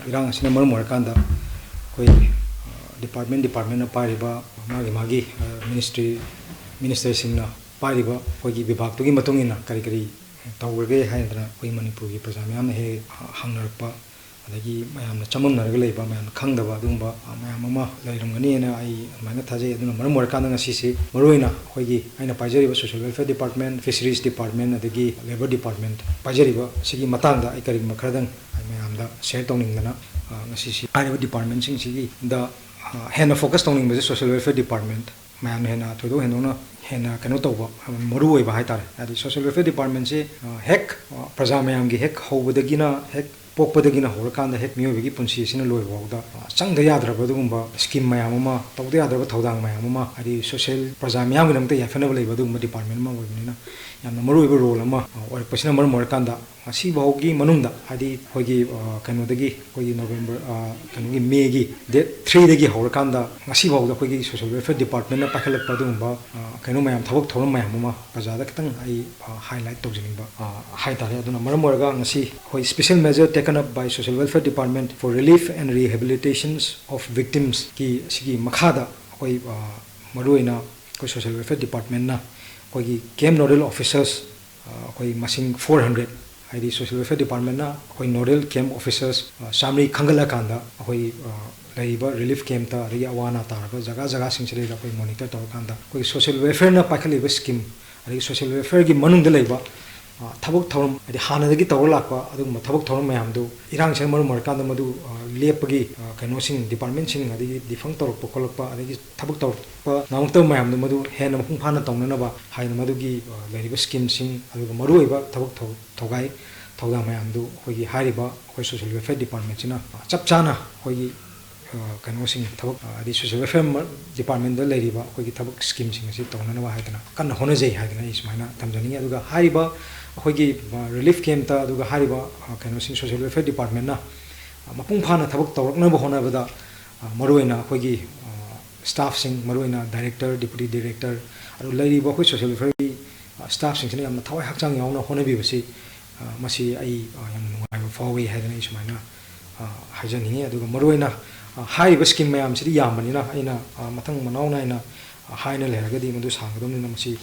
irang asina maram orakanda koi department pariba magi minister singna pariba kogi vibhag tugi matungina kari tawrge haidra koi manipur gi praja myam he hangnarpa adagi mayamna chamamnarga leiba mayam khangdaba adumba mayam ama leirumgani na ai mana thajai aduna maram orakanda ngasi si maroina kogi aina pajariba social welfare department fisheries department adagi labor department pajariba sigi matangda ai kari makradang mayamda share tawningdana ngasi si ariba department sing sigi da henna focus tawning base social welfare department mayam henna thodo henona henna kano tawba maru oiba haitare adi social welfare department se hek praja mayam gi hek hobadagina hek pokpadagina horakanda hek miyobigi punsi sina loibawda changda yadraba dugumba scheme mayam ama tawda yadraba thodang mayam ama adi social praja mayam ginamta yafanaba leiba dugumba department ma oibnina yamna maru oiba role ama orakpasina maram orakanda asi bawgi manungda adi hoigi kanodagi hoigi November kanogi May gi date 3 dagi horakanda ngasi bawda hoigi social welfare department na pakhalakpa dugumba kano mayam thabak thoram mayam ama prajada kitang ai highlight tawjiningba haitare aduna maram oraga ngasi hoi special measure taken up by social welfare department for relief and rehabilitations of victims ki sigi makhada hoi maruina ko social welfare department na hoi camp nodal officers hoi masing 400 haidi social welfare department na hoi nodal camp officers samri khangala kanda hoi laiba relief camp ta ri awana taraba jaga singchre da hoi monitor tor kanda hoi social welfare na pakhaliba scheme ri social welfare gi manung de laiba tabuk thorum adi hanadagi tawlakpa aduguma tabuk thorum mayamdu irang chen maru markanda madu lepagi kano sing department sing adi difang torok pokolakpa adi tabuk torpa namukta mayamdu madu hena mapung phana tawnanaba haina madugi leriba scheme sing aduga maru oiba tabuk thogai thawda mayamdu hoigi hariba hoi social welfare department china chapchana hoigi kano sing tabuk adi social welfare department da leriba hoigi tabuk scheme sing asi tawnanaba haidana kanna honajai haidana ismaina tamjani aduga hariba hoigi relief camp ta aduga hariba kano sing social welfare department na mapung phana thabak tawraknaba honabada maruina hoigi staff sing maruina director deputy director adu leriba hoi social welfare staff sing sina yamna thawai hakchang yauna honabi basi masi ai yam nungai fawi haidana ismaina hajani aduga maruina hariba scheme mayam sidi yambanina aina mathang manauna ina haina leragadi madu sangadamna masi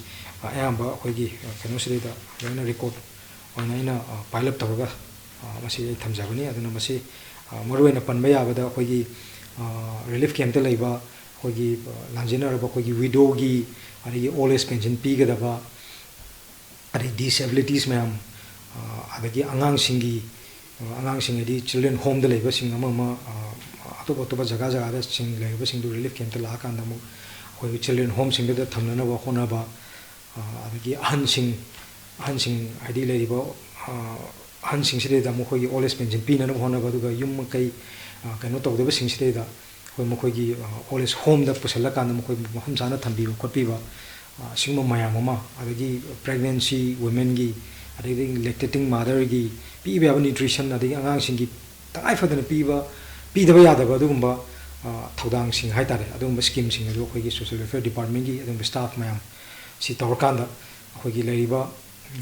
ayamba hoigi kano sida yana record ona ina pilot tawga masi thamjabani aduna masi maruina panba yabada hoigi relief camp ta leiba hoigi lanjina raba hoigi widow gi ari old age pension pigadaba ari disabilities mayam adagi angang singi children home da leiba sing ama atoba jaga da sing leiba sing du relief camp ta la kan da mu hoigi children home sing da thamnana ba honaba adagi ahansing id leriba ahansing side da mokhogi old age pension pina na honaba duga yum kai kano tawdaba sing side da hoi mokhogi old age home da pusala kan mokhogi maham jana thambiba khotbiba singma mayam ama adagi pregnancy women gi adagi lactating mother gi piba nutrition adagi angang sing gi tangai fadana pidaba yadaba adugumba thawdang sing haitare adugumba scheme sing adu khoi gi social welfare department gi adugumba staff mayam si tawrkanda hoigi leriba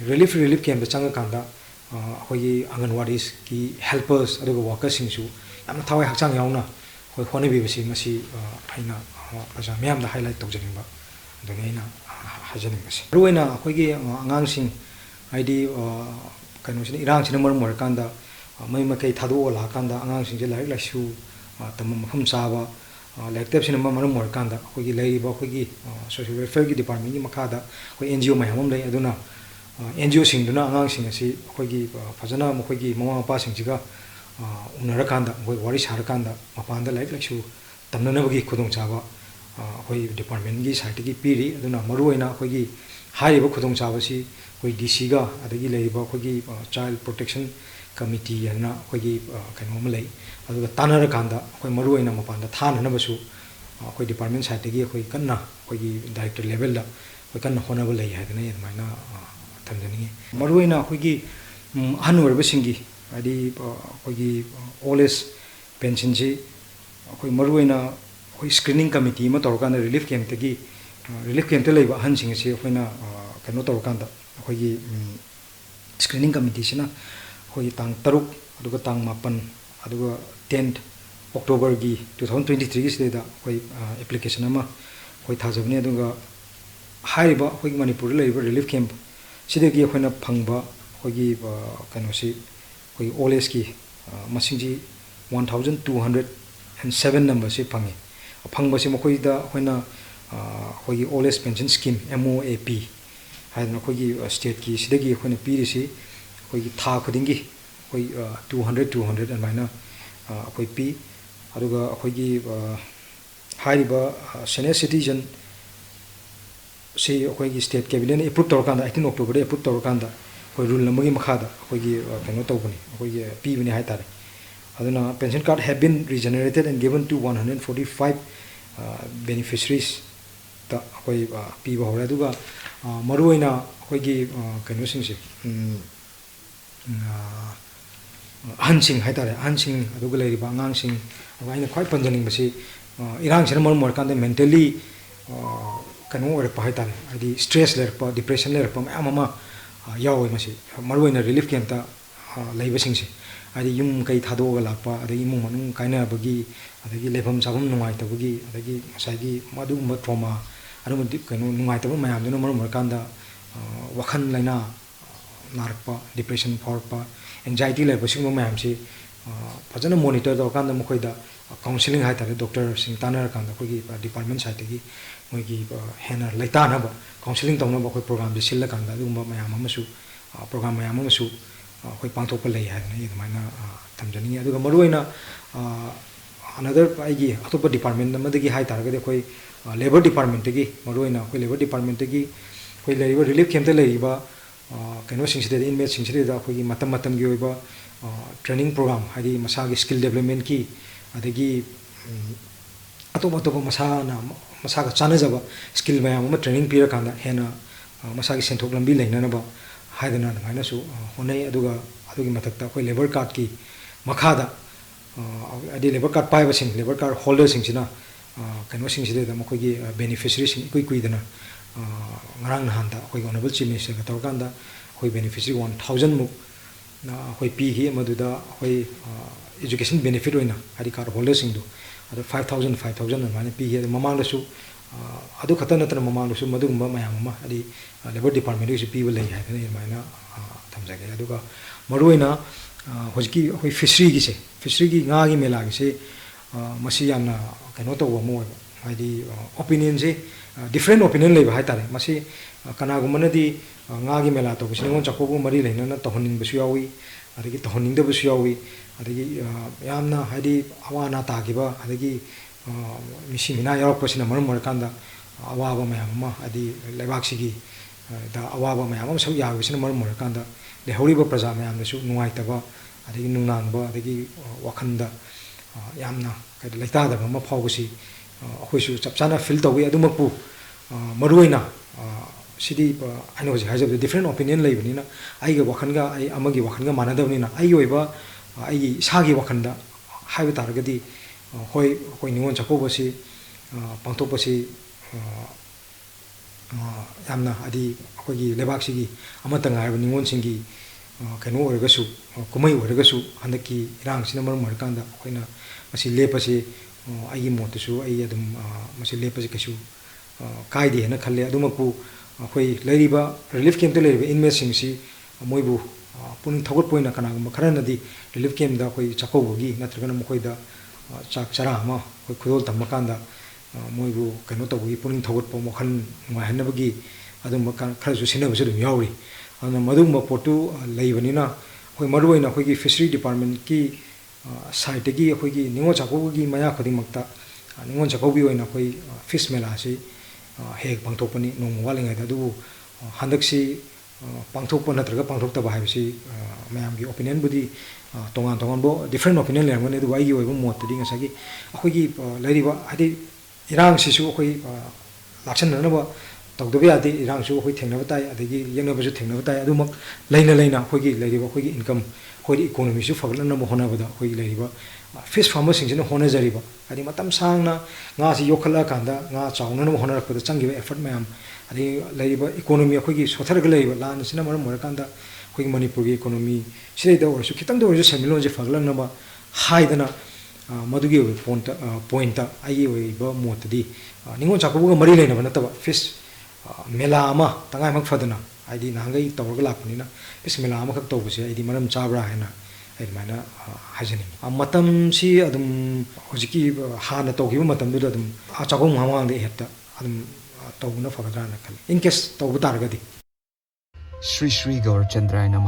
relief camp da changakanda hoigi anganwadis ki helpers aduga workers singsu yamna thawai hakchang yauna hoi honabi basi masi aina praja myam da highlight tawjaningba aduna hajaning basi ruina hoigi angang sing aidi kano sini irang sina mar kanda mai makai thadu ola kanda angang sing je laik laisu tamam mafam chaba lectep sina maram kanda hoigi leiba hoigi social welfare gi department gi makada hoi NGO mayamam lei aduna NGO sing duna angang sing asi hoigi fajana mohoigi mama mapa sing jiga unara kanda hoi wari sar kanda mapanda laik laksu tamnana bagi khudong chaba hoi department gi site gi piri aduna maruina hoigi hariba khudong chaba si hoi DC ga adagi leiba hoigi child protection committee yana hoigi kanoma lei aduga tanara kanda hoi maruina mapanda thana basu hoi department site gi hoi kanna hoigi director level da hoi kanna honaba lei haidana yadmaina tamjani maruina hoigi hanurba singi adi hoigi old age pension ji hoi maruina hoi screening committee ma torkanda relief camp ta leiba han sing si hoina kano torkanda hoigi screening committee sina hoi tang 3 aduga tang 8 aduga 10th October gi 2023 gi sida koi application ama koi thajabne aduga hairiba koi Manipur leiba relief camp sida gi khoina phangba koi gi kano si koi oles ki masingji 1207 number si phangi phangba si mokoi da khoina koi gi oles pension scheme MOAP haidna koi gi state ki sida gi khoina piri si koi gi tha khudingi koi 200 and maina koi pi aduga koi gi hairiba senior citizen si koi gi state cabinet approve torkanda 18 October approve torkanda koi rule namagi makhada koi gi kano tawbani koi gi pi bani haitare aduna pension card have been regenerated and given to 145 beneficiaries ta koi pi ba hore aduga maruina koi gi kano singsi hansing haitare hansing aduga leiriba angangsing aina khwai panjaning basi irang sina mar kanda mentally kanu ore pa haitare adi stress ler pa depression ler pa ama yawi masi maruina relief camp ta leiba singsi adi yum kai thado ga lakpa adi imung manung kaina bagi adi lefam sabum nungai ta bagi adi masagi madu ma trauma adu kanu nungai ta mayam duna mar kanda wakhan laina narpa depression pa anxiety level sing mayam si fajana monitor da kanda mokoi da counseling haitare doctor sing tanar kanda koi department side gi moi gi hena laita na ba counseling tawna ba koi program de silla kanda du mayam amasu program mayam amasu koi pangthok pa lei haina i maina tamjani aduga maruina another aigi atopa department namadagi haitar ga koi labor department gi maruina koi labor department gi koi leiba relief camp te leiba kano singsided inmate singsided koi matam matam gi oiba training program hadi masagi skill development ki adagi atopa atopa masaga chana jaba skill mayam ama training pira kanda hena masagi senthok lambi leina na ba haidana maina su honai aduga adugi matakta koi labor card ki makhada adi labor card paiba sing labor card holder sing sina kano sing sideda makoi gi beneficiary sing kui dana ngarang nahan da koi honorable chief minister ka tawkanda koi beneficiary 1000 muk koi pi hi maduda koi education benefit oina adi card holder sing do adu 5000 mane pi hi mamang da su adu khata natana mamang da su madu mayam ma adi labor department gi pi lei ha ne maina thamjage aduga maruina hojiki koi fishery gi se fishery gi nga gi mela gi se masi yamna kano to mo adi opinion se different opinion leba haitare masi kana gumana di nga gi mela to bisingon chakobu mari leina na tohning bisu yawi adagi tohning da bisu yawi adagi yamna hadi awana ta giba adagi misi mina yarok pasina marum mar kanda awaba mayam ma adi lebak sigi da awaba mayam ma sau yawi bisina marum mar kanda le horiba praja mayam da su nungai taba adagi nungnang ba adagi wakhanda yamna kai laita da ma phawsi akhoi chapchana feel tawi adumakpu maruina sidi aino hoji hajab different opinion leibani na ai ga wakhanga ai amagi wakhanga manadabni na ai oiba ai sagi wakhanda haiba taragadi hoi ningon chakobosi pangtopasi yamna adi akhoi gi lebak sigi amata ngai ningon singi kano oiragasu kumai oiragasu handaki irang sina mar kanda akhoi na masi lepasi ai motusu ai adum masi lepasi kasu kaide na khalle adumaku akhoi leiriba relief camp te leiriba inmate singsi moibu puning thogot poina kana khara nadi relief camp da akhoi chakobogi natragana mokoi da chak chara ma akhoi khudol tamakanda moibu kano tobugi puning thogot po mokhan ngai hanabagi adum khara su sinabu su dum yauri ana madum potu leibanina akhoi maruina akhoi gi fishery department ki site gi akhoi gi ningo chakobogi maya khading makta ningon chakobi oina akhoi fish mela si hek pangthokpani nong walingai da du handaksi pangthokpa natraga pangthokta ba haibsi mayam gi opinion budi tongan bo different opinion lermane du wai gi oibo mot tadi ngasagi akhoi gi leiriba adi irang sisu akhoi laksan na ba tawdabe adi irang su akhoi thengna batai adigi yengna basu thengna batai adumak leina akhoi gi leiriba akhoi gi income akhoi economy su faglan na mo hona bada akhoi leiriba fish farmers sing jina hona jariba adi matam sangna nga si yokhala kanda nga chawna no hona rakpada changiba effort mayam adi leiriba economy akhoi gi sothar ga leiba lan sina mar kanda akhoi manipur gi economy sidai da orsu kitang da orsu semilon je faglan na ba 하이드나 मधुगी point Modi निगों चाकूब मरी लेना नतब fish मेला तंगाई फदना है नहाई तौर लापनी fish मेला तौबसे मरम चाब्रा है अदुमायना हाजनी हजिकी हाँ तौर चाकू ममांग हेक्ट तौबना फगद्राना खल इन केस तौब तारगदी श्री श्री गौरचंद्राय नमः।